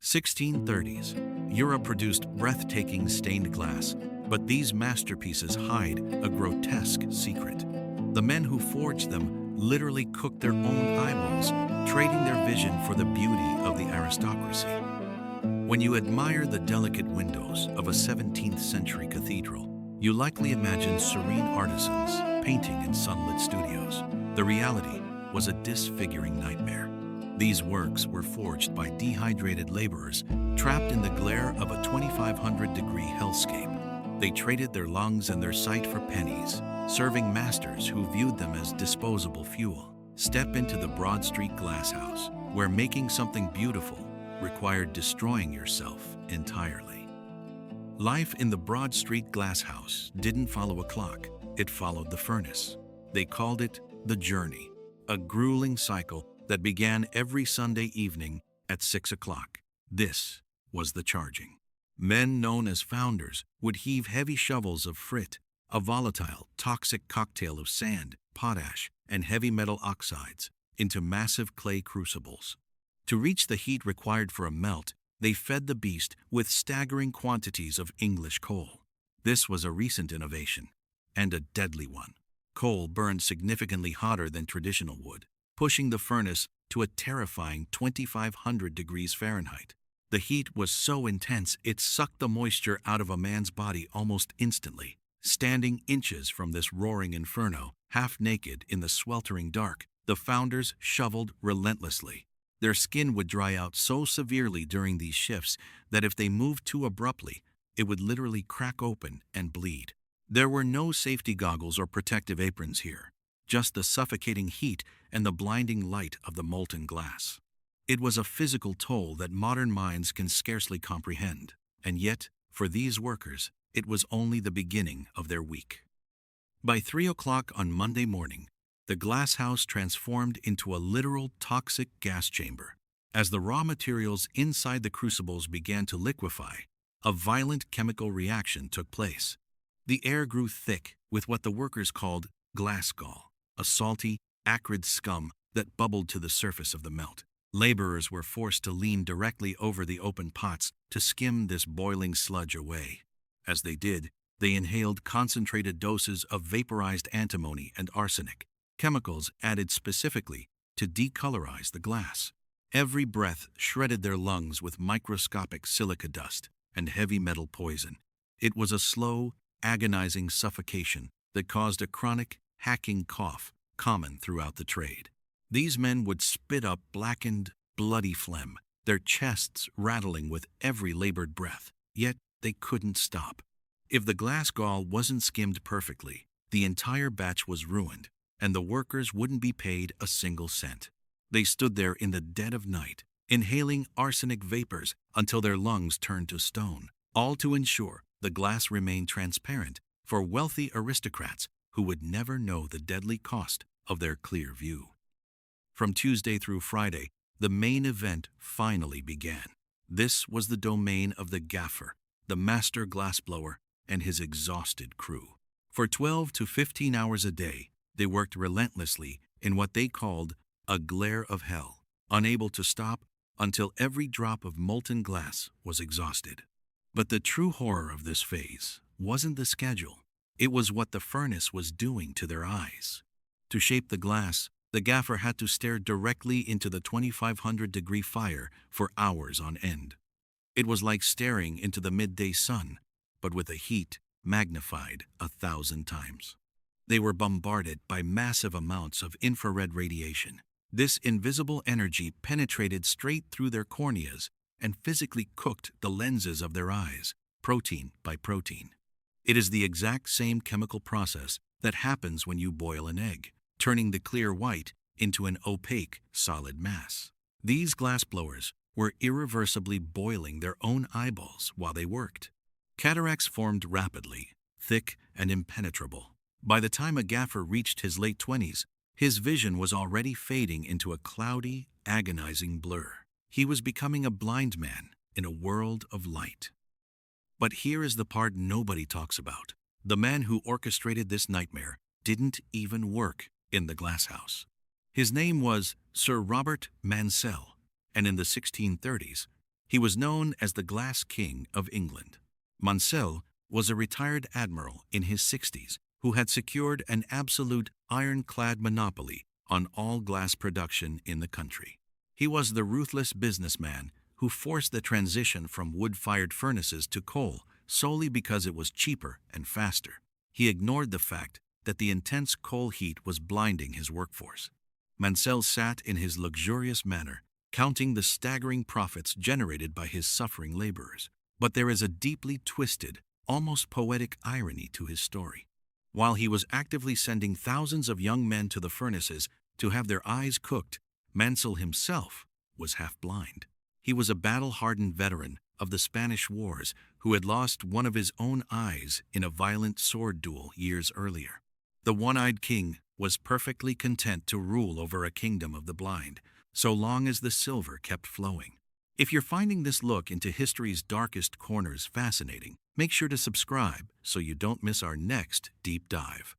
1630s. Europe produced breathtaking stained glass, but these masterpieces hide a grotesque secret. The men who forged them literally cooked their own eyeballs, trading their vision for the beauty of the aristocracy. When you admire the delicate windows of a 17th century cathedral, you likely imagine serene artisans painting in sunlit studios. The reality was a disfiguring nightmare. These works were forged by dehydrated laborers trapped in the glare of a 2,500-degree hellscape. They traded their lungs and their sight for pennies, serving masters who viewed them as disposable fuel. Step into the Broad Street Glasshouse, where making something beautiful required destroying yourself entirely. Life in the Broad Street Glasshouse didn't follow a clock, it followed the furnace. They called it the journey, a grueling cycle that began every Sunday evening at 6 o'clock. This was the charging. Men known as founders would heave heavy shovels of frit, a volatile, toxic cocktail of sand, potash, and heavy metal oxides, into massive clay crucibles. To reach the heat required for a melt, they fed the beast with staggering quantities of English coal. This was a recent innovation, and a deadly one. Coal burned significantly hotter than traditional wood, pushing the furnace to a terrifying 2,500 degrees Fahrenheit. The heat was so intense it sucked the moisture out of a man's body almost instantly. Standing inches from this roaring inferno, half naked in the sweltering dark, the founders shoveled relentlessly. Their skin would dry out so severely during these shifts that if they moved too abruptly, it would literally crack open and bleed. There were no safety goggles or protective aprons here, just the suffocating heat and the blinding light of the molten glass. It was a physical toll that modern minds can scarcely comprehend, and yet, for these workers, it was only the beginning of their week. By 3 o'clock on Monday morning, the glasshouse transformed into a literal toxic gas chamber. As the raw materials inside the crucibles began to liquefy, a violent chemical reaction took place. The air grew thick with what the workers called glass gall, a salty, acrid scum that bubbled to the surface of the melt. Laborers were forced to lean directly over the open pots to skim this boiling sludge away. As they did, they inhaled concentrated doses of vaporized antimony and arsenic, chemicals added specifically to decolorize the glass. Every breath shredded their lungs with microscopic silica dust and heavy metal poison. It was a slow, agonizing suffocation that caused a chronic, hacking cough common throughout the trade. These men would spit up blackened, bloody phlegm, their chests rattling with every labored breath, yet they couldn't stop. If the glass gall wasn't skimmed perfectly, the entire batch was ruined, and the workers wouldn't be paid a single cent. They stood there in the dead of night, inhaling arsenic vapors until their lungs turned to stone, all to ensure the glass remained transparent for wealthy aristocrats who would never know the deadly cost of their clear view. From Tuesday through Friday, the main event finally began. This was the domain of the gaffer, the master glassblower, and his exhausted crew. For 12 to 15 hours a day, they worked relentlessly in what they called a glare of hell, unable to stop until every drop of molten glass was exhausted. But the true horror of this phase wasn't the schedule. It was what the furnace was doing to their eyes. To shape the glass, the gaffer had to stare directly into the 2,500-degree fire for hours on end. It was like staring into the midday sun, but with a heat magnified 1,000 times. They were bombarded by massive amounts of infrared radiation. This invisible energy penetrated straight through their corneas and physically cooked the lenses of their eyes, protein by protein. It is the exact same chemical process that happens when you boil an egg, turning the clear white into an opaque, solid mass. These glassblowers were irreversibly boiling their own eyeballs while they worked. Cataracts formed rapidly, thick and impenetrable. By the time a gaffer reached his late 20s, his vision was already fading into a cloudy, agonizing blur. He was becoming a blind man in a world of light. But here is the part nobody talks about. The man who orchestrated this nightmare didn't even work in the glasshouse. His name was Sir Robert Mansell, and in the 1630s, He was known as the Glass King of England. Mansell was a retired admiral in his 60s who had secured an absolute ironclad monopoly on all glass production in the country. He was the ruthless businessman who forced the transition from wood-fired furnaces to coal solely because it was cheaper and faster. He ignored the fact that the intense coal heat was blinding his workforce. Mansell sat in his luxurious manor, counting the staggering profits generated by his suffering laborers. But there is a deeply twisted, almost poetic irony to his story. While he was actively sending thousands of young men to the furnaces to have their eyes cooked, Mansell himself was half blind. He was a battle-hardened veteran of the Spanish Wars who had lost one of his own eyes in a violent sword duel years earlier. The one-eyed king was perfectly content to rule over a kingdom of the blind, so long as the silver kept flowing. If you're finding this look into history's darkest corners fascinating, make sure to subscribe so you don't miss our next deep dive.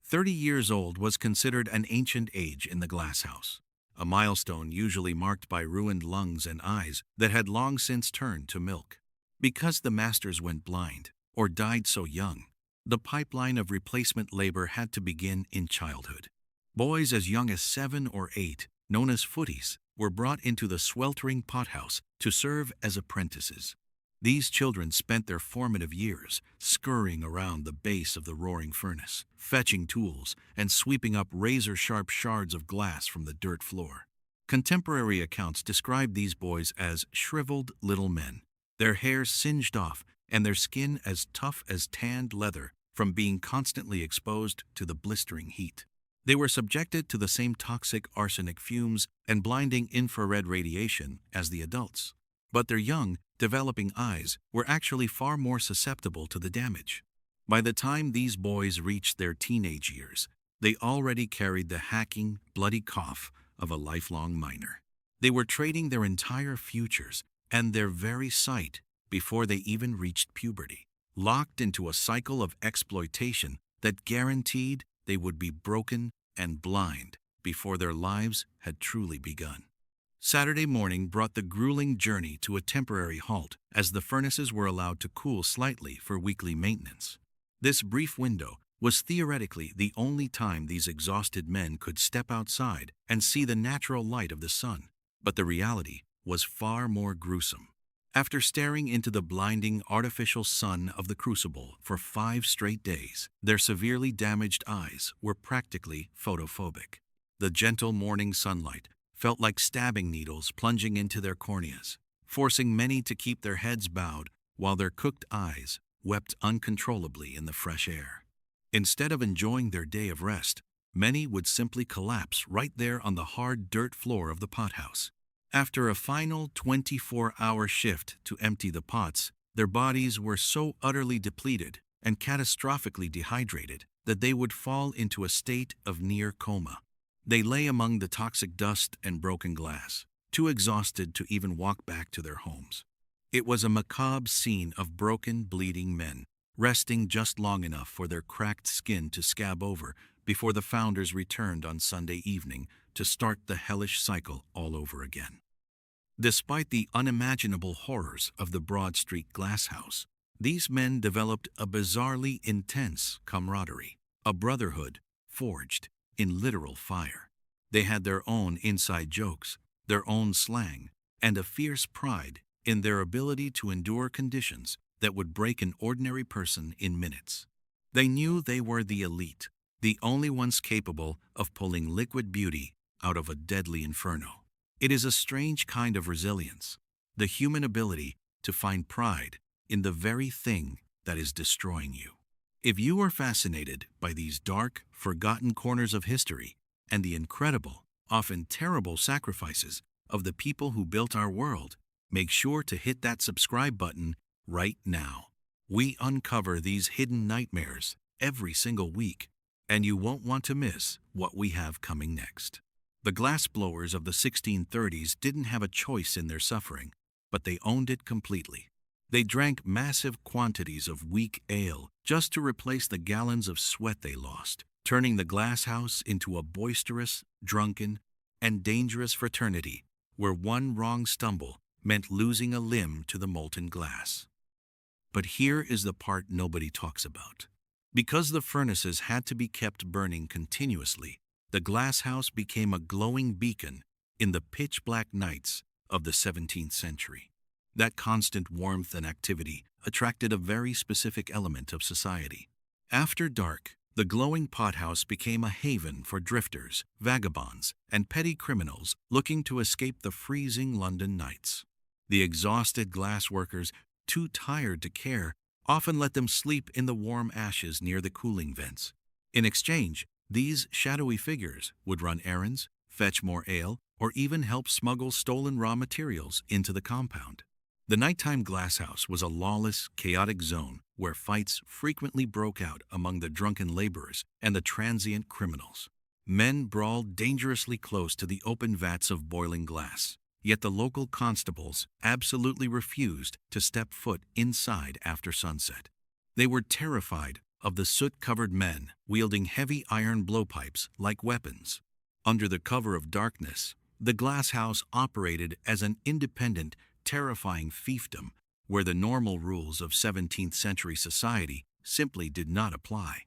30 years old was considered an ancient age in the glasshouse, a milestone usually marked by ruined lungs and eyes that had long since turned to milk. Because the masters went blind, or died so young, the pipeline of replacement labor had to begin in childhood. Boys as young as 7 or 8, known as footies, were brought into the sweltering pothouse to serve as apprentices. These children spent their formative years scurrying around the base of the roaring furnace, fetching tools and sweeping up razor-sharp shards of glass from the dirt floor. Contemporary accounts describe these boys as shriveled little men, their hair singed off and their skin as tough as tanned leather from being constantly exposed to the blistering heat. They were subjected to the same toxic arsenic fumes and blinding infrared radiation as the adults. But their young, developing eyes were actually far more susceptible to the damage. By the time these boys reached their teenage years, they already carried the hacking, bloody cough of a lifelong miner. They were trading their entire futures and their very sight before they even reached puberty, locked into a cycle of exploitation that guaranteed they would be broken and blind before their lives had truly begun. Saturday morning brought the grueling journey to a temporary halt as the furnaces were allowed to cool slightly for weekly maintenance. This brief window was theoretically the only time these exhausted men could step outside and see the natural light of the sun, but the reality was far more gruesome. After staring into the blinding artificial sun of the crucible for 5 straight days, their severely damaged eyes were practically photophobic. The gentle morning sunlight felt like stabbing needles plunging into their corneas, forcing many to keep their heads bowed while their cooked eyes wept uncontrollably in the fresh air. Instead of enjoying their day of rest, many would simply collapse right there on the hard dirt floor of the pothouse. After a final 24-hour shift to empty the pots, their bodies were so utterly depleted and catastrophically dehydrated that they would fall into a state of near coma. They lay among the toxic dust and broken glass, too exhausted to even walk back to their homes. It was a macabre scene of broken, bleeding men, resting just long enough for their cracked skin to scab over before the founders returned on Sunday evening to start the hellish cycle all over again. Despite the unimaginable horrors of the Broad Street Glasshouse, these men developed a bizarrely intense camaraderie, a brotherhood forged in literal fire. They had their own inside jokes, their own slang, and a fierce pride in their ability to endure conditions that would break an ordinary person in minutes. They knew they were the elite, the only ones capable of pulling liquid beauty out of a deadly inferno. It is a strange kind of resilience, the human ability to find pride in the very thing that is destroying you. If you are fascinated by these dark, forgotten corners of history and the incredible, often terrible sacrifices of the people who built our world, make sure to hit that subscribe button right now. We uncover these hidden nightmares every single week, and you won't want to miss what we have coming next. The glassblowers of the 1630s didn't have a choice in their suffering, but they owned it completely. They drank massive quantities of weak ale just to replace the gallons of sweat they lost, turning the glasshouse into a boisterous, drunken, and dangerous fraternity where one wrong stumble meant losing a limb to the molten glass. But here is the part nobody talks about. Because the furnaces had to be kept burning continuously, the glasshouse became a glowing beacon in the pitch-black nights of the 17th century. That constant warmth and activity attracted a very specific element of society. After dark, the glowing pothouse became a haven for drifters, vagabonds, and petty criminals looking to escape the freezing London nights. The exhausted glassworkers, too tired to care, often let them sleep in the warm ashes near the cooling vents. In exchange, these shadowy figures would run errands, fetch more ale, or even help smuggle stolen raw materials into the compound. The nighttime glasshouse was a lawless, chaotic zone where fights frequently broke out among the drunken laborers and the transient criminals. Men brawled dangerously close to the open vats of boiling glass, yet the local constables absolutely refused to step foot inside after sunset. They were terrified of the soot-covered men wielding heavy iron blowpipes like weapons. Under the cover of darkness, the glasshouse operated as an independent, terrifying fiefdom where the normal rules of 17th century society simply did not apply.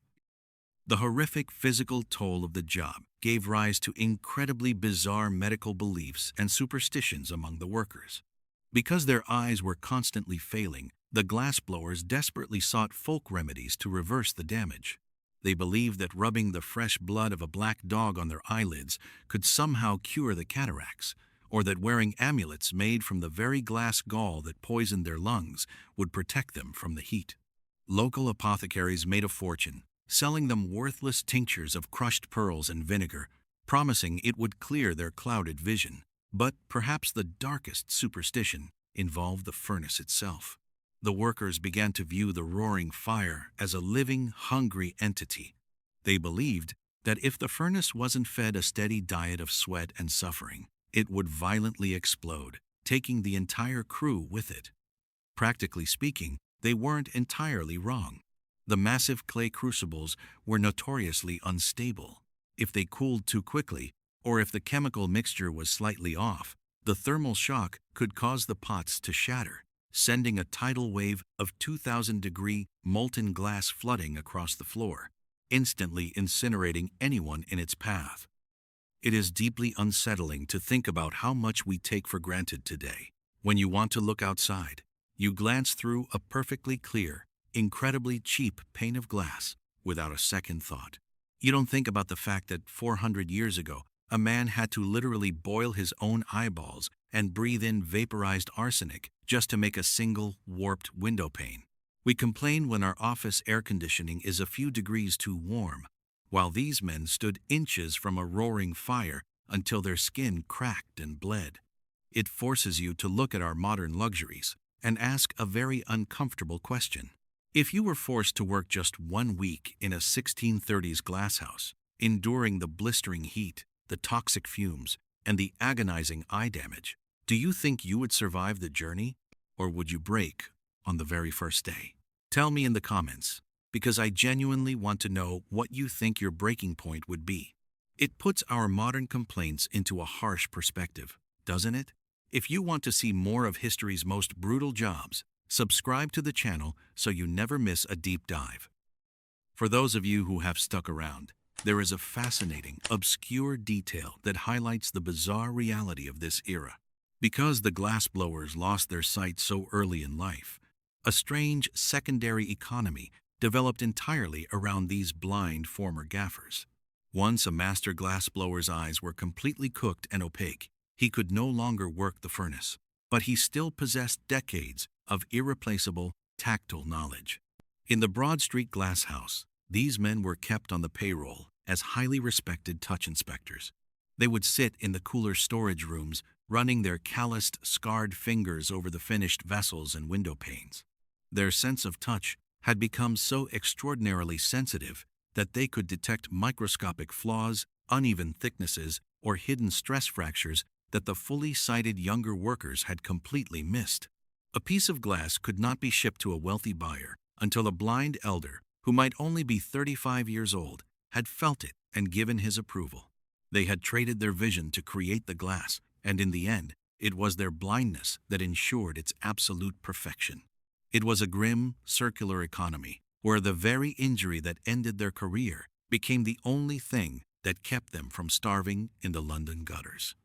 The horrific physical toll of the job gave rise to incredibly bizarre medical beliefs and superstitions among the workers. Because their eyes were constantly failing, the glassblowers desperately sought folk remedies to reverse the damage. They believed that rubbing the fresh blood of a black dog on their eyelids could somehow cure the cataracts, or that wearing amulets made from the very glass gall that poisoned their lungs would protect them from the heat. Local apothecaries made a fortune, selling them worthless tinctures of crushed pearls and vinegar, promising it would clear their clouded vision. But perhaps the darkest superstition involved the furnace itself. The workers began to view the roaring fire as a living, hungry entity. They believed that if the furnace wasn't fed a steady diet of sweat and suffering, it would violently explode, taking the entire crew with it. Practically speaking, they weren't entirely wrong. The massive clay crucibles were notoriously unstable. If they cooled too quickly, or if the chemical mixture was slightly off, the thermal shock could cause the pots to shatter, sending a tidal wave of 2,000-degree molten glass flooding across the floor, instantly incinerating anyone in its path. It is deeply unsettling to think about how much we take for granted today. When you want to look outside, you glance through a perfectly clear, incredibly cheap pane of glass without a second thought. You don't think about the fact that 400 years ago, a man had to literally boil his own eyeballs and breathe in vaporized arsenic just to make a single warped window pane. We complain when our office air conditioning is a few degrees too warm, while these men stood inches from a roaring fire until their skin cracked and bled. It forces you to look at our modern luxuries and ask a very uncomfortable question. If you were forced to work just 1 week in a 1630s glasshouse, enduring the blistering heat, the toxic fumes, and the agonizing eye damage, do you think you would survive the journey, or would you break on the very first day? Tell me in the comments, because I genuinely want to know what you think your breaking point would be. It puts our modern complaints into a harsh perspective, doesn't it? If you want to see more of history's most brutal jobs, subscribe to the channel so you never miss a deep dive. For those of you who have stuck around, there is a fascinating, obscure detail that highlights the bizarre reality of this era. Because the glassblowers lost their sight so early in life, a strange secondary economy developed entirely around these blind former gaffers. Once a master glassblower's eyes were completely cooked and opaque, he could no longer work the furnace, but he still possessed decades of irreplaceable, tactile knowledge. In the Broad Street Glasshouse, these men were kept on the payroll as highly respected touch inspectors. They would sit in the cooler storage rooms, running their calloused, scarred fingers over the finished vessels and window panes. Their sense of touch had become so extraordinarily sensitive that they could detect microscopic flaws, uneven thicknesses, or hidden stress fractures that the fully sighted younger workers had completely missed. A piece of glass could not be shipped to a wealthy buyer until a blind elder, who might only be 35 years old, had felt it and given his approval. They had traded their vision to create the glass, and in the end, It was their blindness that ensured its absolute perfection. It was a grim, circular economy, where the very injury that ended their career became the only thing that kept them from starving in the London gutters.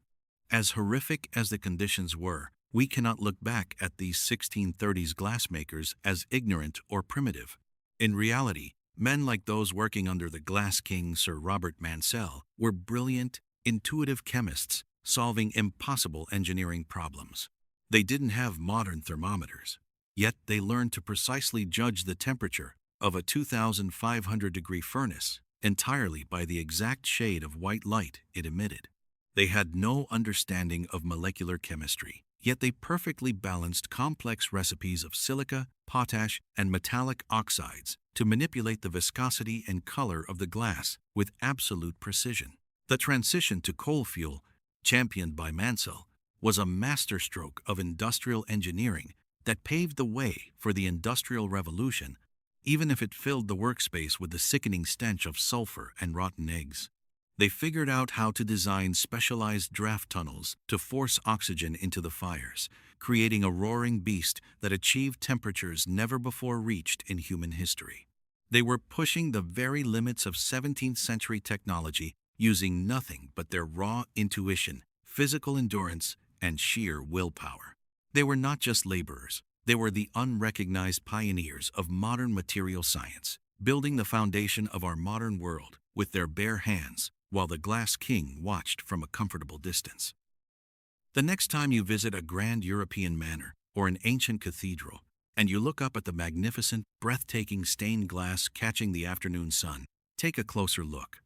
As horrific as the conditions were, we cannot look back at these 1630s glassmakers as ignorant or primitive. In reality, men like those working under the Glass King Sir Robert Mansell were brilliant, intuitive chemists solving impossible engineering problems. They didn't have modern thermometers, yet they learned to precisely judge the temperature of a 2,500-degree furnace entirely by the exact shade of white light it emitted. They had no understanding of molecular chemistry, yet they perfectly balanced complex recipes of silica, potash, and metallic oxides to manipulate the viscosity and color of the glass with absolute precision. The transition to coal fuel, championed by Mansell, was a masterstroke of industrial engineering that paved the way for the Industrial Revolution, even if it filled the workspace with the sickening stench of sulfur and rotten eggs. They figured out how to design specialized draft tunnels to force oxygen into the fires, creating a roaring beast that achieved temperatures never before reached in human history. They were pushing the very limits of 17th century technology using nothing but their raw intuition, physical endurance, and sheer willpower. They were not just laborers. They were the unrecognized pioneers of modern material science, building the foundation of our modern world with their bare hands, while the Glass King watched from a comfortable distance. The next time you visit a grand European manor or an ancient cathedral, and you look up at the magnificent, breathtaking stained glass catching the afternoon sun, take a closer look.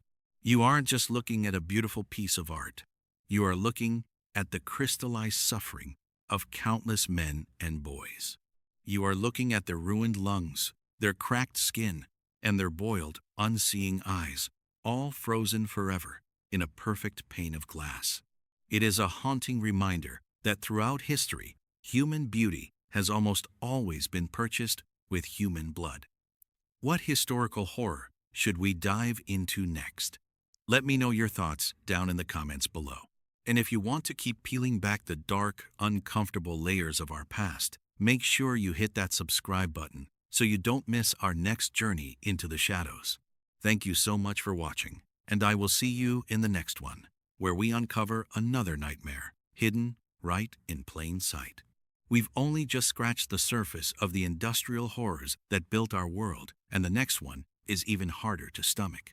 You aren't just looking at a beautiful piece of art. You are looking at the crystallized suffering of countless men and boys. You are looking at their ruined lungs, their cracked skin, and their boiled, unseeing eyes, all frozen forever in a perfect pane of glass. It is a haunting reminder that throughout history, human beauty has almost always been purchased with human blood. What historical horror should we dive into next? Let me know your thoughts down in the comments below. And if you want to keep peeling back the dark, uncomfortable layers of our past, make sure you hit that subscribe button so you don't miss our next journey into the shadows. Thank you so much for watching, and I will see you in the next one, where we uncover another nightmare, hidden right in plain sight. We've only just scratched the surface of the industrial horrors that built our world, and the next one is even harder to stomach.